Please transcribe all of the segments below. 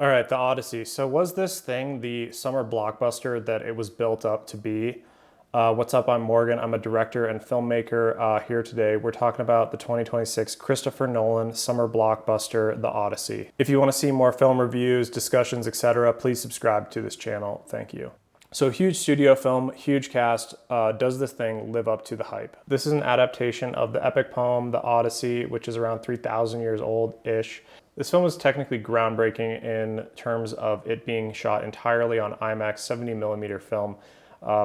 All right, the Odyssey. So was this thing the summer blockbuster that it was built up to be? What's up? I'm Morgan. I'm a director and filmmaker here today. We're talking about the 2026 Christopher Nolan summer blockbuster, The Odyssey. If you want to see more film reviews, discussions, etc., please subscribe to this channel. Thank you. So huge studio film, huge cast. Does this thing live up to the hype? This is an adaptation of the epic poem, The Odyssey, which is around 3,000 years old-ish. This film was technically groundbreaking in terms of it being shot entirely on IMAX 70mm film.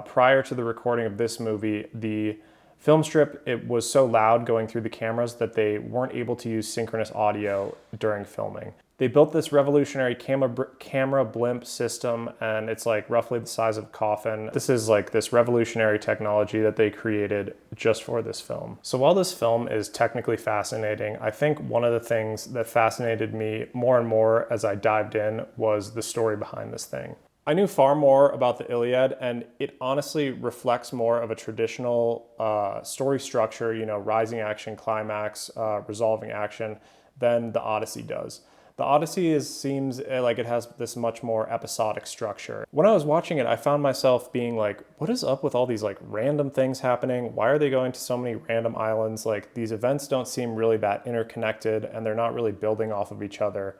Prior to the recording of this movie, the film strip, it was so loud going through the cameras that they weren't able to use synchronous audio during filming. They built this revolutionary camera blimp system, and it's like roughly the size of a coffin. This is like this revolutionary technology that they created just for this film. So while this film is technically fascinating, I think one of the things that fascinated me more and more as I dived in was the story behind this thing. I knew far more about the Iliad, and it honestly reflects more of a traditional story structure, you know, rising action, climax, resolving action, than the Odyssey does. The Odyssey seems like it has this much more episodic structure. When I was watching it, I found myself being like, what is up with all these like random things happening? Why are they going to so many random islands? Like, these events don't seem really that interconnected, and they're not really building off of each other.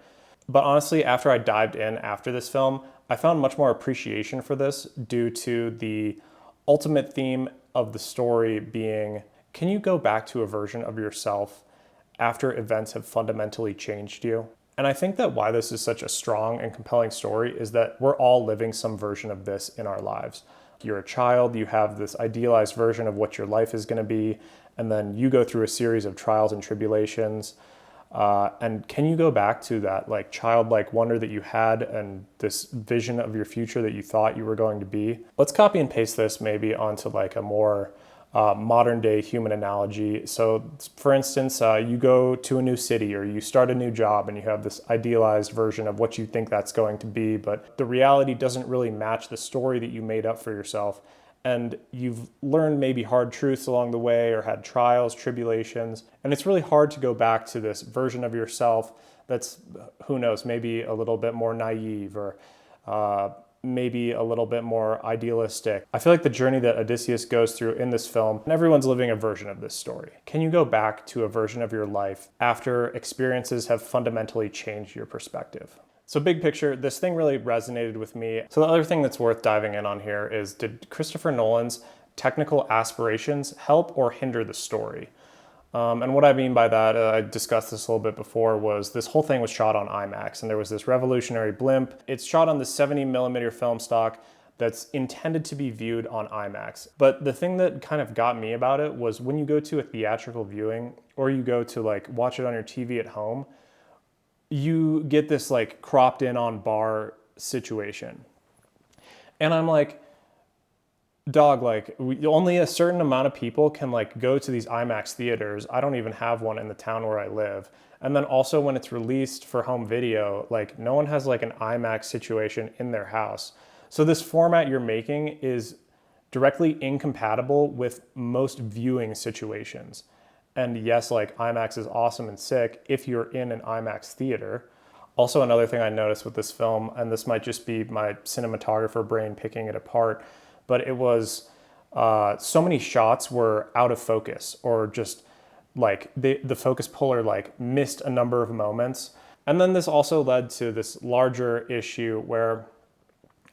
But honestly, after I dived in after this film, I found much more appreciation for this due to the ultimate theme of the story being, can you go back to a version of yourself after events have fundamentally changed you? And I think that why this is such a strong and compelling story is that we're all living some version of this in our lives. You're a child, you have this idealized version of what your life is going to be, and then you go through a series of trials and tribulations. And can you go back to that like childlike wonder that you had and this vision of your future that you thought you were going to be? Let's copy and paste this maybe onto like a more modern day human analogy. So for instance, you go to a new city or you start a new job and you have this idealized version of what you think that's going to be, but the reality doesn't really match the story that you made up for yourself. And you've learned maybe hard truths along the way or had trials, tribulations, and it's really hard to go back to this version of yourself that's, who knows, maybe a little bit more naive or maybe a little bit more idealistic. I feel like the journey that Odysseus goes through in this film, and everyone's living a version of this story. Can you go back to a version of your life after experiences have fundamentally changed your perspective? So big picture, this thing really resonated with me. So the other thing that's worth diving in on here is, did Christopher Nolan's technical aspirations help or hinder the story? And what I mean by that, I discussed this a little bit before, was this whole thing was shot on IMAX, and there was this revolutionary blimp. It's shot on the 70mm film stock that's intended to be viewed on IMAX. But the thing that kind of got me about it was when you go to a theatrical viewing or you go to like watch it on your TV at home, you get this like cropped in on bar situation. And I'm like, dog, like only a certain amount of people can like go to these IMAX theaters. I don't even have one in the town where I live. And then also when it's released for home video, like no one has like an IMAX situation in their house. So this format you're making is directly incompatible with most viewing situations. And yes, like IMAX is awesome and sick if you're in an IMAX theater. Also, another thing I noticed with this film, and this might just be my cinematographer brain picking it apart, but it was so many shots were out of focus, or just like the focus puller like missed a number of moments. And then this also led to this larger issue where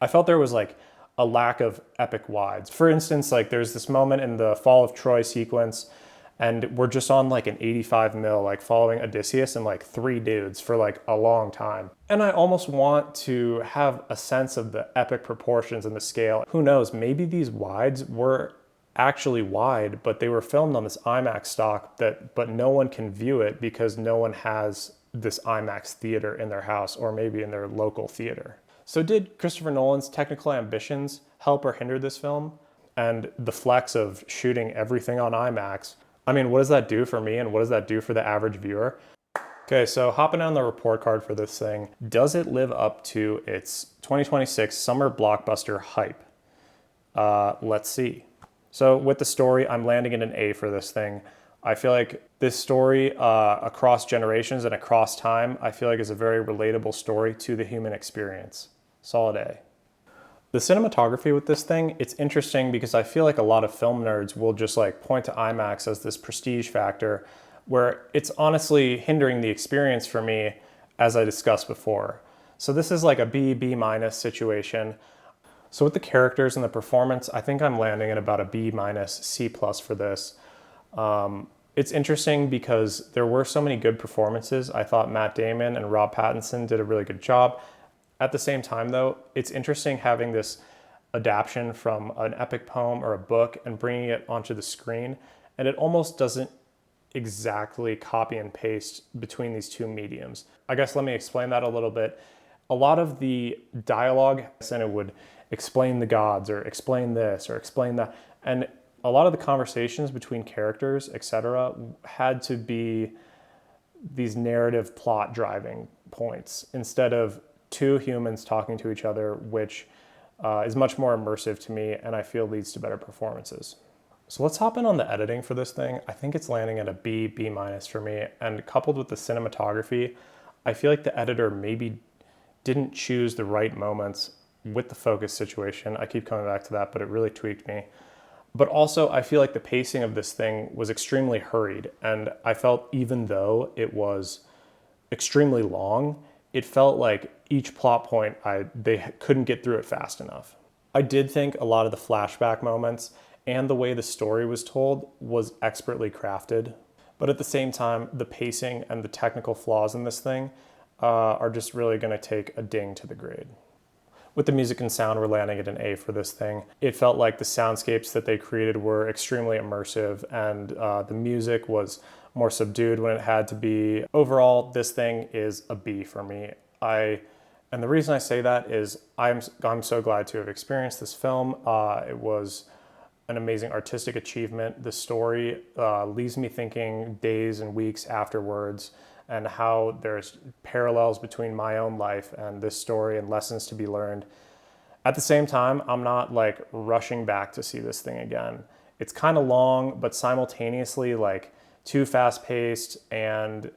I felt there was like a lack of epic wides. For instance, like there's this moment in the Fall of Troy sequence, and we're just on like an 85mm, like following Odysseus and like three dudes for like a long time. And I almost want to have a sense of the epic proportions and the scale. Who knows, maybe these wides were actually wide, but they were filmed on this IMAX stock but no one can view it because no one has this IMAX theater in their house or maybe in their local theater. So did Christopher Nolan's technical ambitions help or hinder this film? And the flex of shooting everything on IMAX, I mean, what does that do for me and what does that do for the average viewer? Okay, so hopping on the report card for this thing, does it live up to its 2026 summer blockbuster hype? Let's see. So with the story, I'm landing in an A for this thing. I feel like this story across generations and across time, I feel like is a very relatable story to the human experience. Solid A. The cinematography with this thing, it's interesting because I feel like a lot of film nerds will just like point to IMAX as this prestige factor where it's honestly hindering the experience for me, as I discussed before. So this is like a B minus situation. So with the characters and the performance, I think I'm landing at about a B minus, C plus for this. It's interesting because there were so many good performances. I thought Matt Damon and Rob Pattinson did a really good job. At the same time though, it's interesting having this adaptation from an epic poem or a book and bringing it onto the screen. And it almost doesn't exactly copy and paste between these two mediums. I guess let me explain that a little bit. A lot of the dialogue, and it would explain the gods or explain this or explain that. And a lot of the conversations between characters, etc., had to be these narrative plot driving points instead of two humans talking to each other, which is much more immersive to me and I feel leads to better performances. So let's hop in on the editing for this thing. I think it's landing at a B minus for me. And coupled with the cinematography, I feel like the editor maybe didn't choose the right moments with the focus situation. I keep coming back to that, but it really tweaked me. But also, I feel like the pacing of this thing was extremely hurried. And I felt even though it was extremely long, it felt like each plot point, they couldn't get through it fast enough. I did think a lot of the flashback moments and the way the story was told was expertly crafted. But at the same time, the pacing and the technical flaws in this thing are just really gonna take a ding to the grade. With the music and sound, we're landing at an A for this thing. It felt like the soundscapes that they created were extremely immersive and the music was more subdued when it had to be. Overall, this thing is a B for me. And the reason I say that is I'm so glad to have experienced this film. It was an amazing artistic achievement. The story leaves me thinking days and weeks afterwards, and how there's parallels between my own life and this story and lessons to be learned. At the same time, I'm not like rushing back to see this thing again. It's kind of long, but simultaneously like too fast paced, and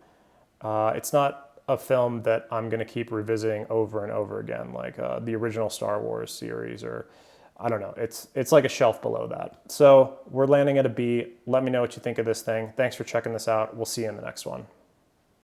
it's not a film that I'm gonna keep revisiting over and over again, like the original Star Wars series, or I don't know, it's like a shelf below that. So we're landing at a B. Let me know what you think of this thing. Thanks for checking this out. We'll see you in the next one.